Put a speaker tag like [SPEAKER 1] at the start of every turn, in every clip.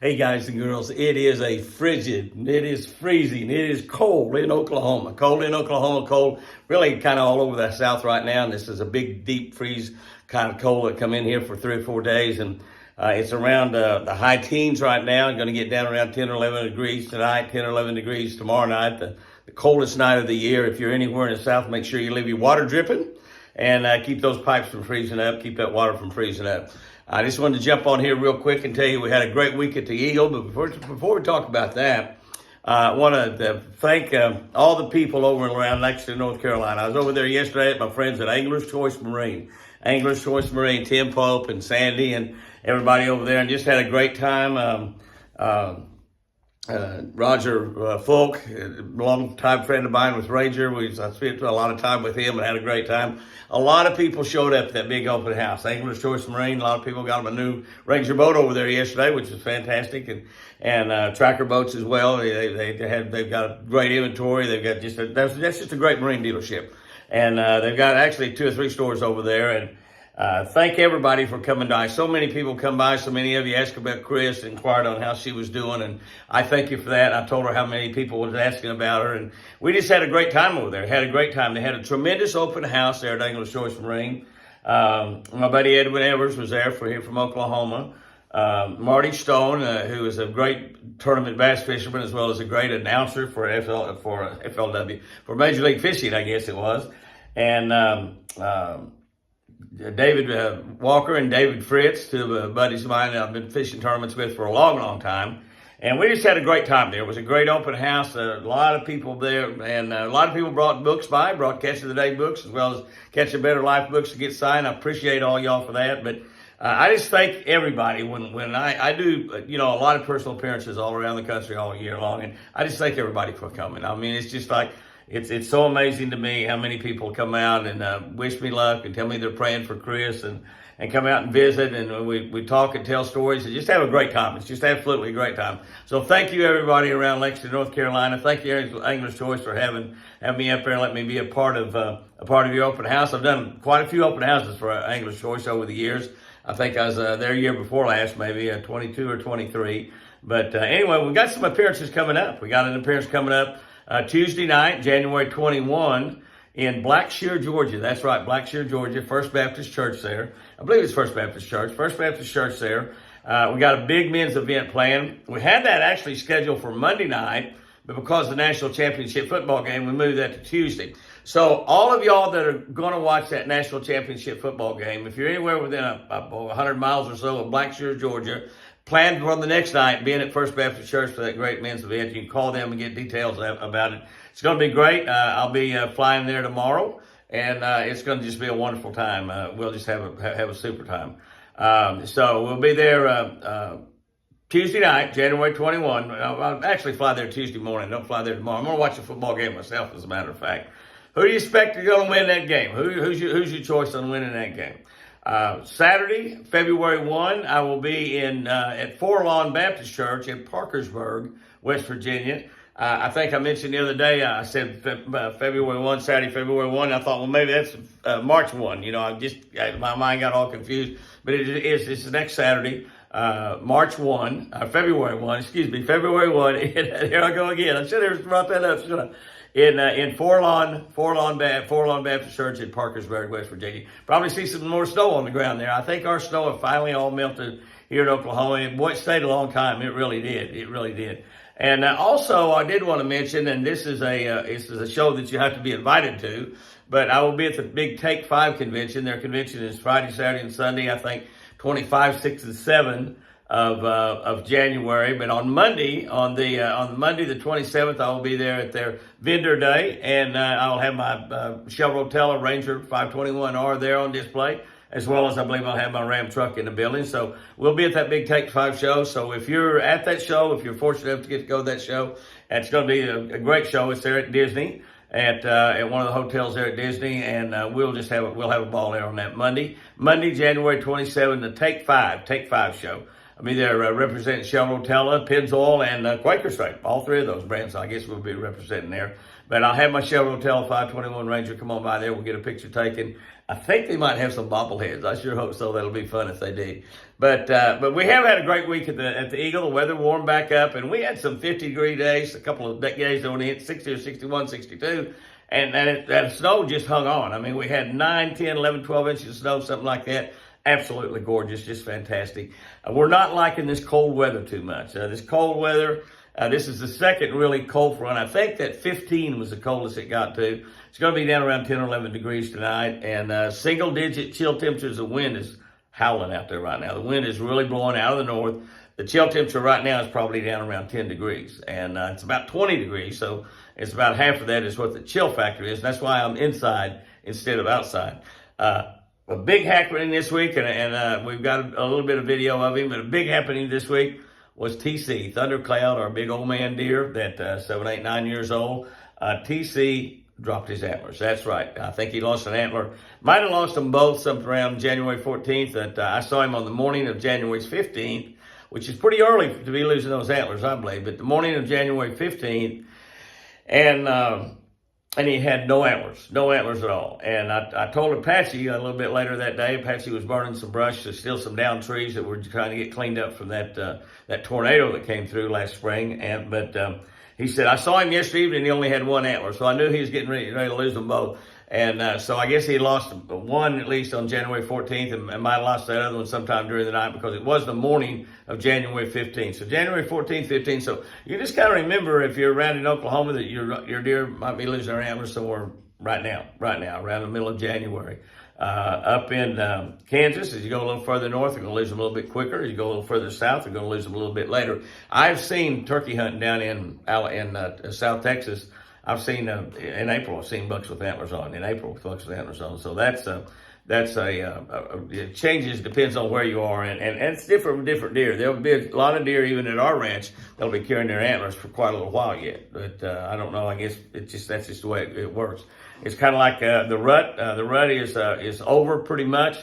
[SPEAKER 1] Hey guys and girls, it is freezing, it is cold in Oklahoma. Cold really kind of all over the South right now. And this is a big, deep freeze kind of cold that come in here for 3 or 4 days. And it's around the high teens right now. Going to get down around 10 or 11 degrees tonight, 10 or 11 degrees tomorrow night, the coldest night of the year. If you're anywhere in the South, make sure you leave your water dripping and keep those pipes from freezing up, keep that water from freezing up. I just wanted to jump on here real quick and tell you we had a great week at the Eagle. But before we talk about that, I want to thank all the people over and around Lexington, North Carolina. I was over there yesterday at my friends at Angler's Choice Marine. Tim Pope and Sandy and everybody over there, and just had a great time. Roger Folk, a long-time friend of mine with Ranger. I spent a lot of time with him and had a great time. A lot of people showed up at that big open house. Angler's Choice Marine, a lot of people got them a new Ranger boat over there yesterday, which is fantastic, and tracker boats as well. They've got a great inventory. They've got that's just a great marine dealership, and they've got actually 2 or 3 stores over there. And thank everybody for coming by. So many people come by. So many of you asked about Chris, inquired on how she was doing, and I thank you for that. I told her how many people was asking about her, and we just had a great time over there. Had a great time. They had a tremendous open house there at Angler's Choice Marine. My buddy Edwin Evers was there here from Oklahoma. Marty Stone, who is a great tournament bass fisherman as well as a great announcer for FLW, for Major League Fishing, I guess it was, and David Walker and David Fritz, two buddies of mine that I've been fishing tournaments with for a long, long time. And we just had a great time there. It was a great open house, a lot of people there, and a lot of people brought books brought Catch of the Day books as well as Catch a Better Life books to get signed. I appreciate all y'all for that. But I just thank everybody when I do, a lot of personal appearances all around the country all year long. And I just thank everybody for coming. I mean, it's just like, it's so amazing to me how many people come out and wish me luck and tell me they're praying for Chris and come out and visit, and we talk and tell stories and just have a great time. It's just absolutely a great time. So thank you everybody around Lexington, North Carolina. Thank you Angler's Choice for having me up there and let me be a part of your open house. I've done quite a few open houses for Angler's Choice over the years. I think I was there year before last, maybe 22 or 23. But anyway, we got some appearances coming up. We got an appearance coming up Tuesday night, January 21, in Blackshear, Georgia. That's right, Blackshear, Georgia, First Baptist Church there. I believe it's First Baptist Church there. We got a big men's event planned. We had that actually scheduled for Monday night, but because of the national championship football game, we moved that to Tuesday. So all of y'all that are going to watch that national championship football game, if you're anywhere within 100 miles or so of Blackshear, Georgia, plan for the next night being at First Baptist Church for that great men's event. You can call them and get details about it. It's going to be great. I'll be flying there tomorrow, and it's going to just be a wonderful time. We'll just have a super time. So we'll be there Tuesday night, January 21. I'll actually fly there Tuesday morning. Don't fly there tomorrow. I'm going to watch a football game myself, as a matter of fact. Who do you expect is going to win that game? Who's your choice on winning that game? Saturday, February 1, I will be at Forlawn Baptist Church in Parkersburg, West Virginia. I think I mentioned the other day, I said February 1, Saturday, February 1. I thought, well, maybe that's March 1. My mind got all confused. But it's the next Saturday, February 1. February 1. Here I go again. I should have brought that up, shouldn't I? In Forlawn Baptist Church in Parkersburg, West Virginia. Probably see some more snow on the ground there. I think our snow have finally all melted here in Oklahoma. Boy, it stayed a long time. It really did. And also, I did want to mention, and this is a show that you have to be invited to, but I will be at the big Take 5 convention. Their convention is Friday, Saturday, and Sunday. I think 25, 6, and 7. Of January, but on Monday, on Monday the 27th, I will be there at their vendor day, and I'll have my Chevrolet Ranger 521R there on display, as well as I believe I'll have my Ram truck in the building. So we'll be at that big Take 5 show. So if you're at that show, if you're fortunate enough to get to go to that show, it's going to be a great show. It's there at Disney, at one of the hotels there at Disney, and we'll have a ball there on that Monday, January 27th, the Take 5 show. I'll be there representing Chevrolet, Pennzoil, and Quaker Straight. All 3 of those brands, I guess, we'll be representing there. But I'll have my Chevrolet 521 Ranger come on by there. We'll get a picture taken. I think they might have some bobbleheads. I sure hope so. That'll be fun if they do. But we have had a great week at the Eagle. The weather warmed back up, and we had some 50-degree days, a couple of days that only hit 60 or 61, 62. And that snow just hung on. I mean, we had 9, 10, 11, 12 inches of snow, something like that. Absolutely gorgeous, just fantastic. We're not liking this cold weather too much. This cold weather, this is the second really cold front. I think that 15 was the coldest it got to. It's going to be down around 10 or 11 degrees tonight. And single-digit chill temperatures. The wind is howling out there right now. The wind is really blowing out of the north. The chill temperature right now is probably down around 10 degrees. And it's about 20 degrees, so it's about half of that is what the chill factor is. That's why I'm inside instead of outside. A big happening this week, and we've got a little bit of video of him, but a big happening this week was TC, Thundercloud, our big old man deer that 7, 8, 9 years old. TC dropped his antlers. That's right. I think he lost an antler. Might have lost them both something around January 14th. That I saw him on the morning of January 15th, which is pretty early to be losing those antlers, I believe. But the morning of January 15th, and he had no antlers at all. And I told Apache a little bit later that day. Apache was burning some brush to steal some down trees that were trying to get cleaned up from that tornado that came through last spring. But he said, I saw him yesterday evening, he only had one antler. So I knew he was getting ready to lose them both. And so I guess he lost one at least on January 14th and might have lost that other one sometime during the night because it was the morning of January 15th. So January 14th, 15th. So you just kind of remember if you're around in Oklahoma that your deer might be losing their antlers somewhere right now, around the middle of January. Up in Kansas, as you go a little further north, you're going to lose them a little bit quicker. As you go a little further south, you're going to lose them a little bit later. I've seen turkey hunting down in South Texas. I've seen in April. I've seen bucks with antlers on. In April, bucks with antlers on. So it changes, depends on where you are, and it's different from different deer. There'll be a lot of deer even at our ranch that'll be carrying their antlers for quite a little while yet. But I don't know. I guess that's just the way it works. It's kind of like the rut. The rut is over pretty much,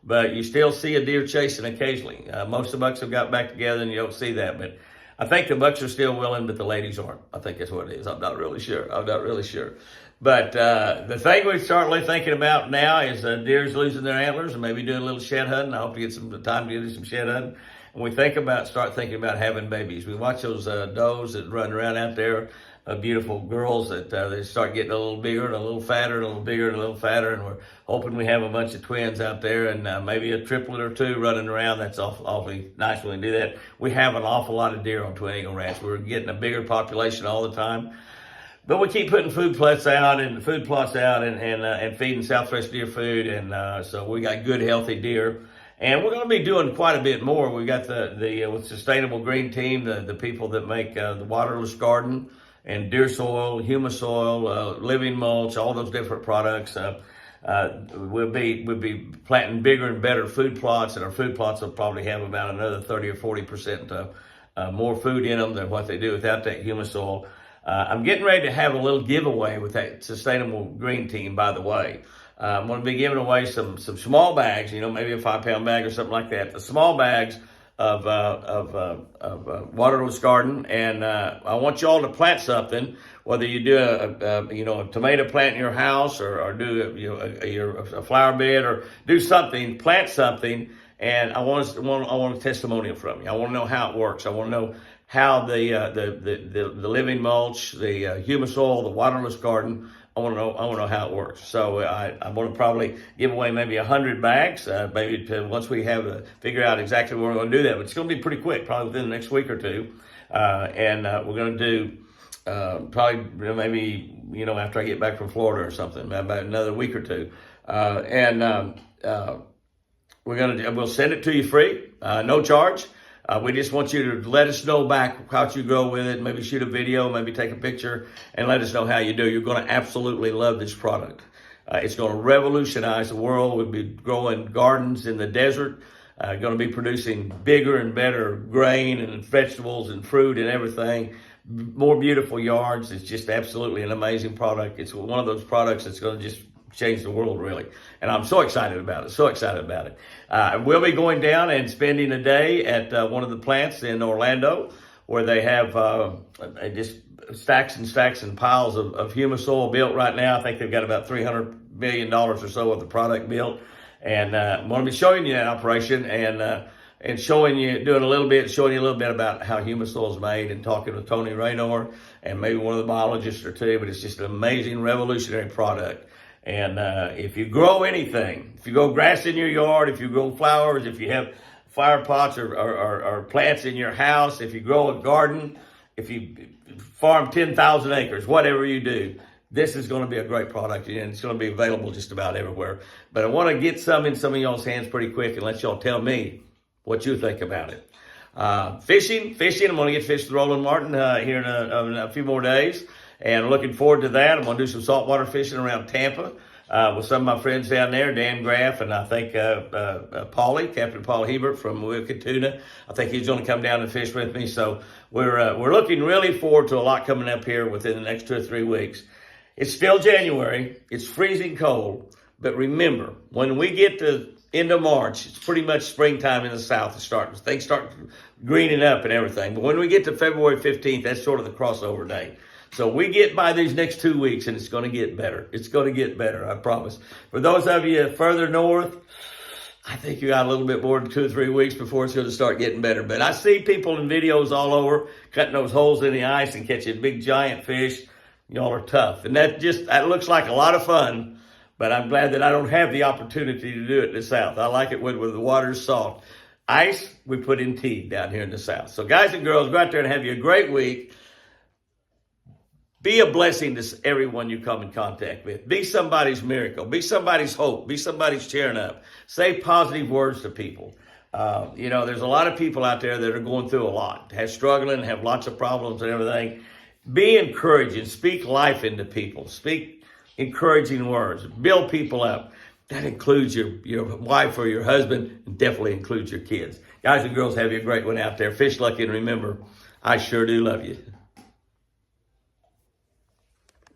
[SPEAKER 1] but you still see a deer chasing occasionally. Most of the bucks have got back together, and you don't see that, but. I think the bucks are still willing, but the ladies aren't. I think that's what it is. I'm not really sure. But the thing we're starting thinking about now is deer's losing their antlers and maybe doing a little shed hunting. I hope to get some time to do some shed hunting. And we start thinking about having babies. We watch those does that run around out there, beautiful girls that they start getting a little bigger and a little fatter and a little bigger and a little fatter. And we're hoping we have a bunch of twins out there and maybe a triplet or two running around. That's awfully nice when we do that. We have an awful lot of deer on Twin Eagle Ranch. We're getting a bigger population all the time. But we keep putting food plots out and feeding Southwest deer food. And so we got good, healthy deer. And we're going to be doing quite a bit more. We got the Sustainable Green Team, the people that make the waterless garden and deer soil, humus soil, living mulch, all those different products. We'll be planting bigger and better food plots, and our food plots will probably have about another 30 or 40% more food in them than what they do without that humus soil. I'm getting ready to have a little giveaway with that Sustainable Green Team, by the way. I'm going to be giving away some small bags, maybe a 5-pound bag or something like that. The small bags of waterless garden, and I want you all to plant something. Whether you do a tomato plant in your house, or do a flower bed, or do something, plant something. And I want a testimonial from you. I want to know how it works. I want to know how the living mulch, the humus soil, the waterless garden. I want to know how it works. So I want to probably give away maybe 100 bags, once we figure out exactly where we're going to do that. But it's going to be pretty quick, probably within the next week or two. And we're going to do probably maybe after I get back from Florida or something, about another week or two. We'll send it to you free, no charge. We just want you to let us know back how you go with it. Maybe shoot a video, maybe take a picture, and let us know how you do. You're going to absolutely love this product. It's going to revolutionize the world. We'll be growing gardens in the desert, going to be producing bigger and better grain and vegetables and fruit and everything. More beautiful yards. It's just absolutely an amazing product. It's one of those products that's going to just change the world, really. And I'm so excited about it. We'll be going down and spending a day at one of the plants in Orlando. where they have just stacks and stacks and piles of humus oil built right now. I think they've got about $300 million or so of the product built. And I'm going to be showing you that operation and showing you a little bit about how humus oil is made, and talking with Tony Raynor and maybe one of the biologists or two. But it's just an amazing, revolutionary product. And if you grow anything, if you grow grass in your yard, if you grow flowers, if you have flower pots or plants in your house, if you grow a garden, if you farm 10,000 acres, whatever you do, this is going to be a great product, and it's going to be available just about everywhere. But I want to get some in some of y'all's hands pretty quick and let y'all tell me what you think about it. Fishing. I'm going to get fish with Roland Martin here in a few more days, and looking forward to that. I'm going to do some saltwater fishing around Tampa with some of my friends down there, Dan Graff, and I think Captain Paul Hebert from Wicked Tuna. I think he's going to come down and fish with me. So we're looking really forward to a lot coming up here within the next 2 or 3 weeks. It's still January. It's freezing cold. But remember, when we get to end of March, it's pretty much springtime in the South. Things start greening up and everything. But when we get to February 15th, that's sort of the crossover day. So we get by these next 2 weeks, and it's going to get better. It's going to get better, I promise. For those of you further north, I think you got a little bit more than 2 or 3 weeks before it's going to start getting better. But I see people in videos all over cutting those holes in the ice and catching big giant fish. Y'all are tough. And that looks like a lot of fun, but I'm glad that I don't have the opportunity to do it in the South. I like it when the water's soft. Ice, we put in tea down here in the South. So guys and girls, go out there and have you a great week. Be a blessing to everyone you come in contact with. Be somebody's miracle. Be somebody's hope. Be somebody's cheering up. Say positive words to people. There's a lot of people out there that are going through a lot, struggling, have lots of problems and everything. Be encouraging. Speak life into people. Speak encouraging words. Build people up. That includes your wife or your husband, and definitely includes your kids. Guys and girls, have you a great one out there. Fish lucky, and remember, I sure do love you.